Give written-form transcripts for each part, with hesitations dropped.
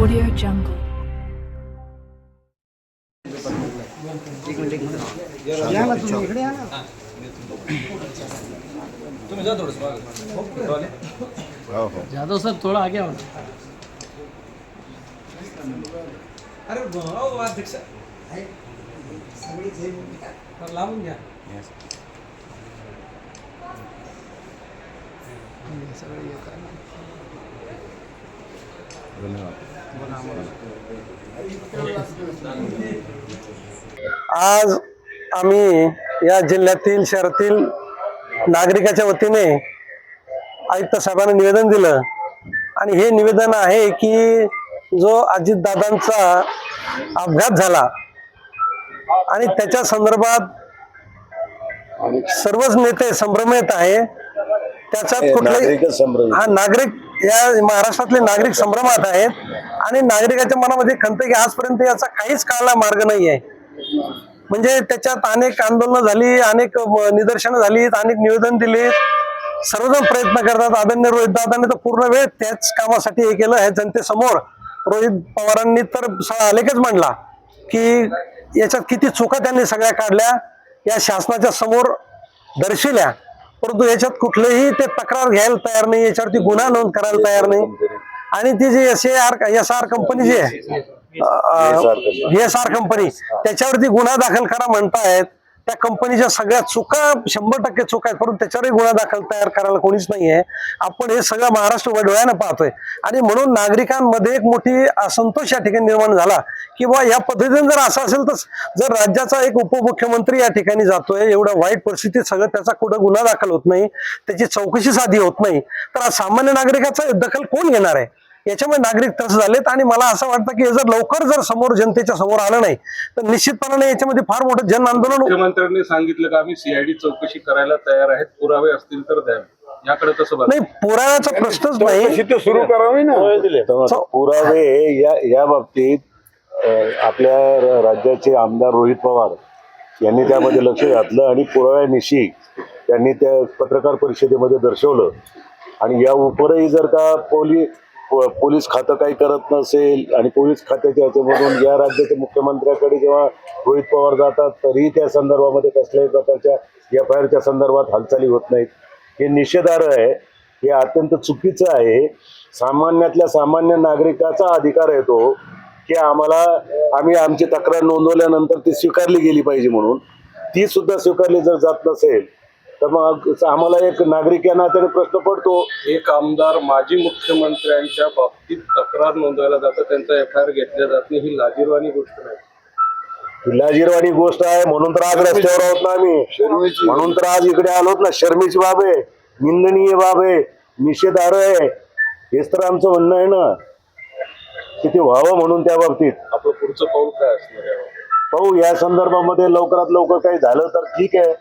Audio Jungle. Yadav साहब थोड़ा आगे आओ। अरे अध्यक्ष लावून घ्या. आज आम्ही या जिल्ह्यातील शहरातील नागरिकाच्या वतीने आयुक्त साहेबांना निवेदन दिलं आणि हे निवेदन आहे की जो अजितदादांचा अपघात झाला आणि त्याच्या संदर्भात सर्वच नेते संभ्रमित आहे. त्याच्यात कुठलाही नागरिक या महाराष्ट्रातले नागरिक संभ्रमात आहेत आणि नागरिकाच्या मनामध्ये खंत की आजपर्यंत याचा काहीच कळला मार्ग नाही आहे. म्हणजे त्याच्यात अनेक आंदोलनं झाली, अनेक निदर्शनं झाली, अनेक निवेदन दिले, सर्वजण प्रयत्न करतात. आदरणीय रोहित दादांनी तर पूर्ण वेळ त्याच कामासाठी हे केलं आहे जनतेसमोर. रोहित पवारांनी तर आलेखच मांडला की याच्यात किती चुका त्यांनी सगळ्या काढल्या, या शासनाच्या समोर दर्शविल्या, परंतु याच्यात कुठलेही ते तक्रार घ्यायला तयार नाही, याच्यावरती गुन्हा नोंद करायला तयार नाही. आणि ती जी एस आर कंपनी जी आहे, VSR कंपनी, त्याच्यावरती गुन्हा दाखल करा म्हणतायत. त्या कंपनीच्या सगळ्या चुका 100% चुका आहेत, परंतु त्याच्यावरही गुन्हा दाखल तयार करायला कोणीच नाहीये. आपण हे सगळं महाराष्ट्र डोळ्यानं पाहतोय आणि म्हणून नागरिकांमध्ये एक मोठी असंतोष या ठिकाणी निर्माण झाला की बा या पद्धतीने जर असं असेल तर जर राज्याचा एक उपमुख्यमंत्री या ठिकाणी जातोय, एवढं वाईट परिस्थितीत सगळं त्याचा कुठं गुन्हा दाखल होत नाही, त्याची चौकशी साधी होत नाही, तर सामान्य नागरिकाचा दखल कोण घेणार आहे? याच्यामुळे नागरिक तसं झालेत. आणि मला असं वाटतं की जर लवकर जर समोर जनतेच्या समोर आलं नाही तर निश्चितपणे याच्यामध्ये फार मोठं जन आंदोलन. मुख्यमंत्र्यांनी सांगितलं की आम्ही CID चौकशी करायला तयार आहेत, पुरावे असतील तर द्यावे. याकडे कसं नाही, पुराव्याचा प्रश्नच नाही, सुरू करावी ना. पुरावे या बाबतीत आपल्या राज्याचे आमदार रोहित पवार यांनी त्यामध्ये लक्ष घातलं आणि पुराव्यानिशी त्यांनी त्या पत्रकार परिषदेमध्ये दर्शवलं. आणि या उपरही जर का पोलीस खातं काही करत नसेल आणि पोलीस खात्याच्या ह्याच्यामधून या राज्याच्या मुख्यमंत्र्याकडे जेव्हा रोहित पवार जातात तरीही त्या संदर्भामध्ये कसल्याही प्रकारच्या FIRच्या संदर्भात हालचाली होत नाहीत, हे निषेधार्ह आहे. हे अत्यंत चुकीचं आहे. सामान्यातल्या सामान्य नागरिकाचा अधिकार आहे तो की आम्ही आमची तक्रार नोंदवल्यानंतर ती स्वीकारली गेली पाहिजे, म्हणून ती सुद्धा स्वीकारली जर जात नसेल तर मग आम्हाला एक नागरिक या नात्याने प्रश्न पडतो. एक आमदार माजी मुख्यमंत्र्यांच्या बाबतीत तक्रार नोंदवायला जातं, त्यांचा FIR घेतल्या जात नाही, ही लाजिरवाणी गोष्ट नाही. लाजिरवाणी गोष्ट आहे, म्हणून तर आज रस्त्यावर आहोत ना आम्ही, म्हणून तर आज इकडे आलोत ना. शर्मेची बाब आहे, निंदनीय बाब आहे, निषेधार्ह आहे. हेच तर आमचं म्हणणं आहे ना की ते व्हावं म्हणून त्या बाबतीत. आपलं पुढचं पाऊल काय असणार आहे? पाहू, या संदर्भामध्ये लवकरात लवकर काही झालं तर ठीक आहे,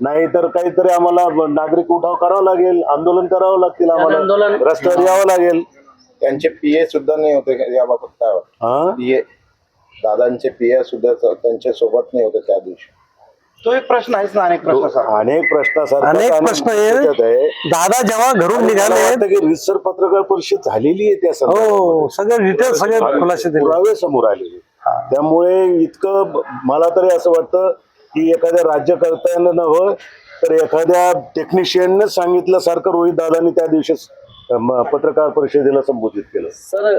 नाही तर काहीतरी आम्हाला नागरिक उठाव करावा लागेल, आंदोलन करावं लागतील, आम्हाला रस्त्यावर यावं लागेल. त्यांचे PA सुद्धा नाही होते याबाबत काय PA दादांचे PA सुद्धा त्यांच्या सोबत नाही होते त्या दिवशी. तो एक प्रश्न आहेच ना. अनेक प्रश्न आहे. दादा जेव्हा घरून निघाले की रितसर पत्रकार परिषद झालेली आहे, त्या सगळे डिटेल सगळे खुलासे पुरावे समोर आलेले. त्यामुळे इतकं मला तरी असं वाटतं की एखाद्या राज्यकर्त्यानं नव्हं तर एखाद्या टेक्निशियनने सांगितल्यासारखं रोहित दादांनी त्या दिवशी पत्रकार परिषदेला संबोधित केलं.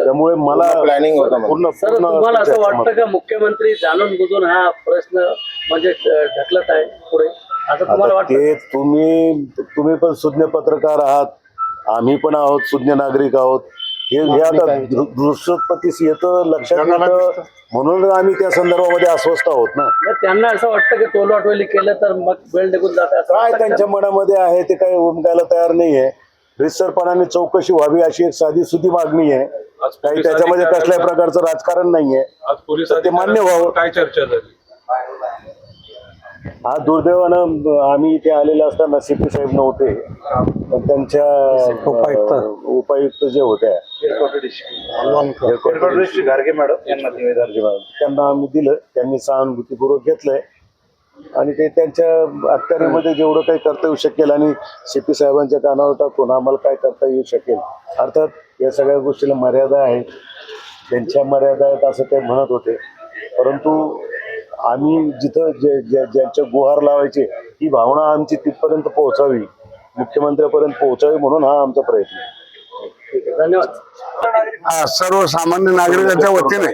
त्यामुळे मला प्लॅनिंग होतं. तुम्हाला असं वाटतं का मुख्यमंत्री जाणून बुजून हा प्रश्न म्हणजे ढकलत आहे पुढे, असं तुम्हाला वाटतं? ते तुम्ही पण सुज्ञ पत्रकार आहात, आम्ही पण आहोत, सुज्ञ नागरिक आहोत. हे आता दृश्योत्पत्तीस येतं, लक्षात येतं, म्हणून आम्ही त्या संदर्भामध्ये अस्वस्थ आहोत ना. त्यांना असं वाटतं की टोलवाटोली केलं तर मग वेळ निघून जातं, काय त्यांच्या मनामध्ये आहे ते काही उमगायला तयार नाहीये. रितसरपणाने चौकशी व्हावी अशी एक साधी सुधी मागणी आहे. काही त्याच्यामध्ये कसल्याही प्रकारचं राजकारण नाहीये. आज पोलीस ते मान्य व्हावं. काय चर्चा झाली? हा दुर्दैवानं आम्ही इथे आलेले असताना CP साहेब नव्हते, पण त्यांच्या उपायुक्त जे होत्या गार्गे मॅडम यांना त्यांना आम्ही दिलं, त्यांनी सहानुभूतीपूर्वक घेतलंय आणि ते त्यांच्या अखत्यारीमध्ये जेवढं काही करता येऊ शकेल आणि CP साहेबांच्या कानावर टाकून आम्हाला काय करता येऊ शकेल. अर्थात या सगळ्या गोष्टीला मर्यादा आहेत, त्यांच्या मर्यादा आहेत असं ते म्हणत होते. परंतु आम्ही जिथं ज्यांच्या गुहार लावायचे ही भावना आमची तिथपर्यंत पोहोचावी, मुख्यमंत्र्यापर्यंत पोहोचावी म्हणून हा आमचा प्रयत्न आहे. ठीक आहे, धन्यवाद. सर्वसामान्य नागरिकांच्या वतीने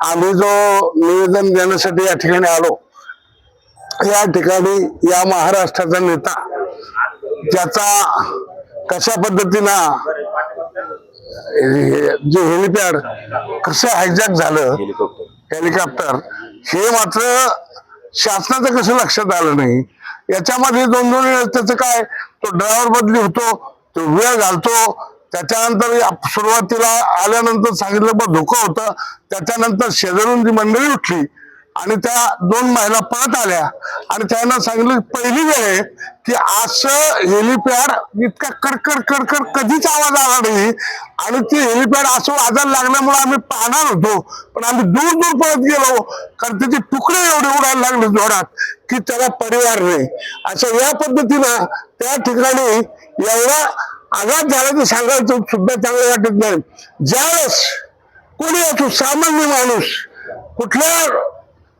आम्ही जो निवेदन देण्यासाठी या ठिकाणी आलो, या ठिकाणी या महाराष्ट्राचा नेता ज्याचा कशा पद्धतीनं जे हेलिपॅड कसं हायजॅक झालं हेलिकॉप्टर, हे मात्र शासनाचं कसं लक्षात आलं नाही. याच्यामध्ये दोन वेळेस त्याचं काय, तो ड्रायव्हर बदली होतो, तो वेळ घालतो. त्याच्यानंतर सुरुवातीला आल्यानंतर सांगितलं बघ धोका होता, त्याच्यानंतर शेजारून जी मंडळी उठली आणि त्या 2 महिला परत आल्या आणि त्यांना सांगितलं पहिली वेळ आहे की असं हेलिपॅड इतका कडकड कडकड कधीच आवाज आला नाही. आणि ते हेलिपॅड असं वाजायला लागल्यामुळे आम्ही पाहणार होतो, पण आम्ही दूर दूर पळत गेलो कारण त्याचे तुकडे एवढे उडायला लागले जोरात की त्याला परिवार नाही. असं या पद्धतीनं त्या ठिकाणी एवढा आघात झाला तर सांगायचं सुद्धा चांगलं वाटत नाही. ज्यावेळेस कोणी असो सामान्य माणूस कुठल्या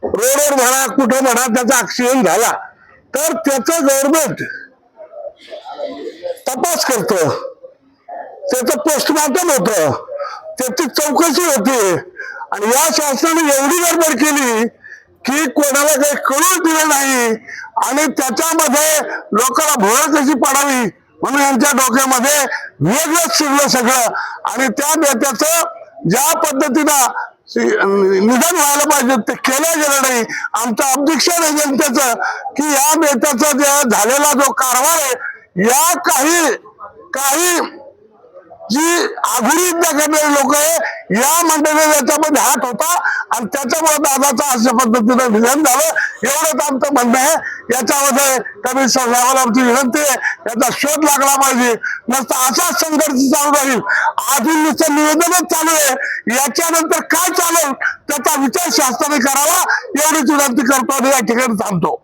रोडवर म्हणा कुठं म्हणा त्याचा ऍक्सिडेंट झाला तर त्याचं गव्हर्नमेंट तपास करतं, त्याचं पोस्टमॉर्टम होतं, त्याची चौकशी होते. आणि या शासनाने एवढी गडबड केली की कोणाला काही कळू दिलं नाही आणि त्याच्यामध्ये लोकांना भोळ कशी पडावी म्हणून यांच्या डोक्यामध्ये वेगळंच शिरलं सगळं. आणि त्या नेत्याचं ज्या पद्धतीनं निधन व्हायला पाहिजे ते केलं गेलं नाही. आमचं ऑब्जेक्शन आहे जनतेचं की या नेत्याचा जे झालेला जो कारभार आहे, या काही जी आघुडी करणारे लोक आहे या मंडळीने याच्यामध्ये हात होता आणि त्याच्यामुळे दादाचं अशा पद्धतीनं निधन झालं. एवढंच आमचं म्हणणं आहे. याच्यामध्ये कमिशनर साहेबांना आमची विनंती आहे, याचा शोध लागला पाहिजे, नसता असाच संघर्ष चालू राहील. अजून नुसतं निवेदनच चालू आहे, याच्यानंतर काय चालेल त्याचा विचार शासनाने करावा एवढीच विनंती करतो आणि या ठिकाणी थांबतो.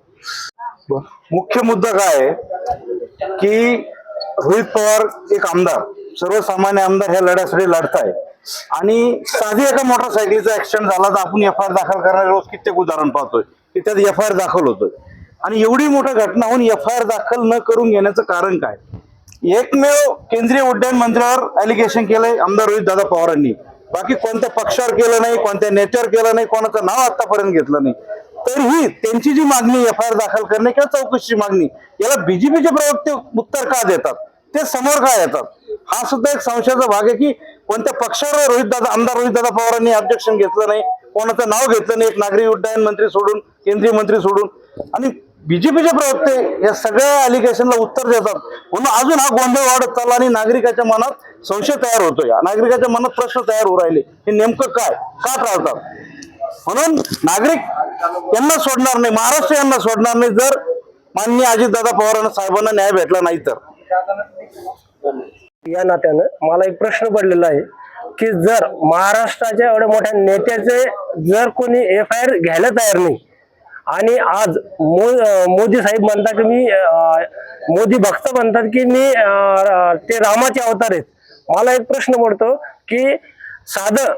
मुख्य मुद्दा काय आहे की रोहित पवार एक आमदार, सर्वसामान्य आमदार ह्या लढ्यासाठी लढताय आणि साधी एका मोटरसायकलीचा ऍक्सिडेंट झाला तर आपण FIR दाखल करणारे रोज कित्येक उदाहरण पाहतोय की त्यात FIR दाखल होतोय. आणि एवढी मोठी घटना होऊन FIR दाखल न करून घेण्याचं कारण काय? एकमेव केंद्रीय उड्डयन मंत्र्यावर ॲलिगेशन केलंय आमदार रोहित दादा पवारांनी, बाकी कोणत्या पक्षावर केलं नाही, कोणत्या नेत्यावर केलं नाही, कोणाचं नाव आतापर्यंत घेतलं नाही. तरीही त्यांची जी मागणी FIR दाखल करणे किंवा चौकशीची मागणी, याला BJPचे प्रवक्ते उत्तर का देतात, ते समोर का येतात? हा सुद्धा एक संशयाचा भाग आहे की कोणत्या पक्षावर आमदार रोहितदादा पवारांनी ऑब्जेक्शन घेतलं नाही, कोणाचं नाव घेतलं नाही, एक नागरी उड्डयन मंत्री सोडून, केंद्रीय मंत्री सोडून. आणि BJPचे प्रवक्ते या सगळ्या ॲलिगेशनला उत्तर देतात म्हणून अजून हा गोंधळ वाढत चालला आणि नागरिकाच्या मनात संशय तयार होतोय, नागरिकाच्या मनात प्रश्न तयार होऊ राहिले हे नेमकं काय, का टाळतात? म्हणून नागरिक यांना सोडणार नाही, महाराष्ट्र यांना सोडणार नाही जर माननीय अजितदादा पवार साहेबांना न्याय भेटला नाही तर. या नात्यानं मला एक प्रश्न पडलेला आहे की जर महाराष्ट्राच्या एवढ्या मोठ्या नेत्याचे जर कोणी FIR घ्यायला तयार नाही आणि आज मोदी साहेब म्हणतात की मी मोदी भक्त म्हणतात की मी ते रामाचे अवतार आहेत, मला एक प्रश्न पडतो की साधं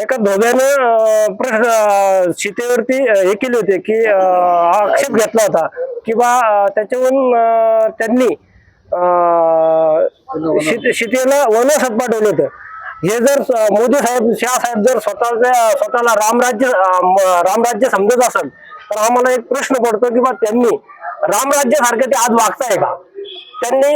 एका धोब्यानं प्रश्न सीतेवरती हे केले होते की आक्षेप घेतला होता की बा त्याच्यावरून त्यांनी सीतेला वनवासात पाठवलं होतं. हे जर मोदी साहेब शाह साहेब जर स्वतःला रामराज्य समजत असेल तर आम्हाला एक प्रश्न पडतो की बा त्यांनी रामराज्यासारखं ते आज वागताय का? त्यांनी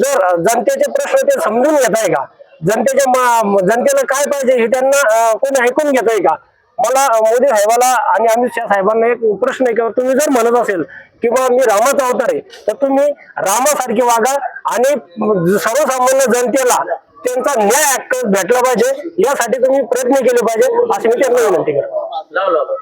जर जनतेचे प्रश्न ते समजून घेत आहे का? जनतेला काय पाहिजे हे त्यांना कोणी ऐकून घेत आहे का? मला मोदी साहेबाला आणि अमित शाह साहेबांना एक प्रश्न आहे की तुम्ही जर म्हणत असेल किंवा मी रामाचा अवतार आहे तर तुम्ही रामासारखे वागा आणि सर्वसामान्य जनतेला त्यांचा न्याय भेटला पाहिजे यासाठी तुम्ही प्रयत्न केले पाहिजे अशी मी त्यांना विनंती करतो.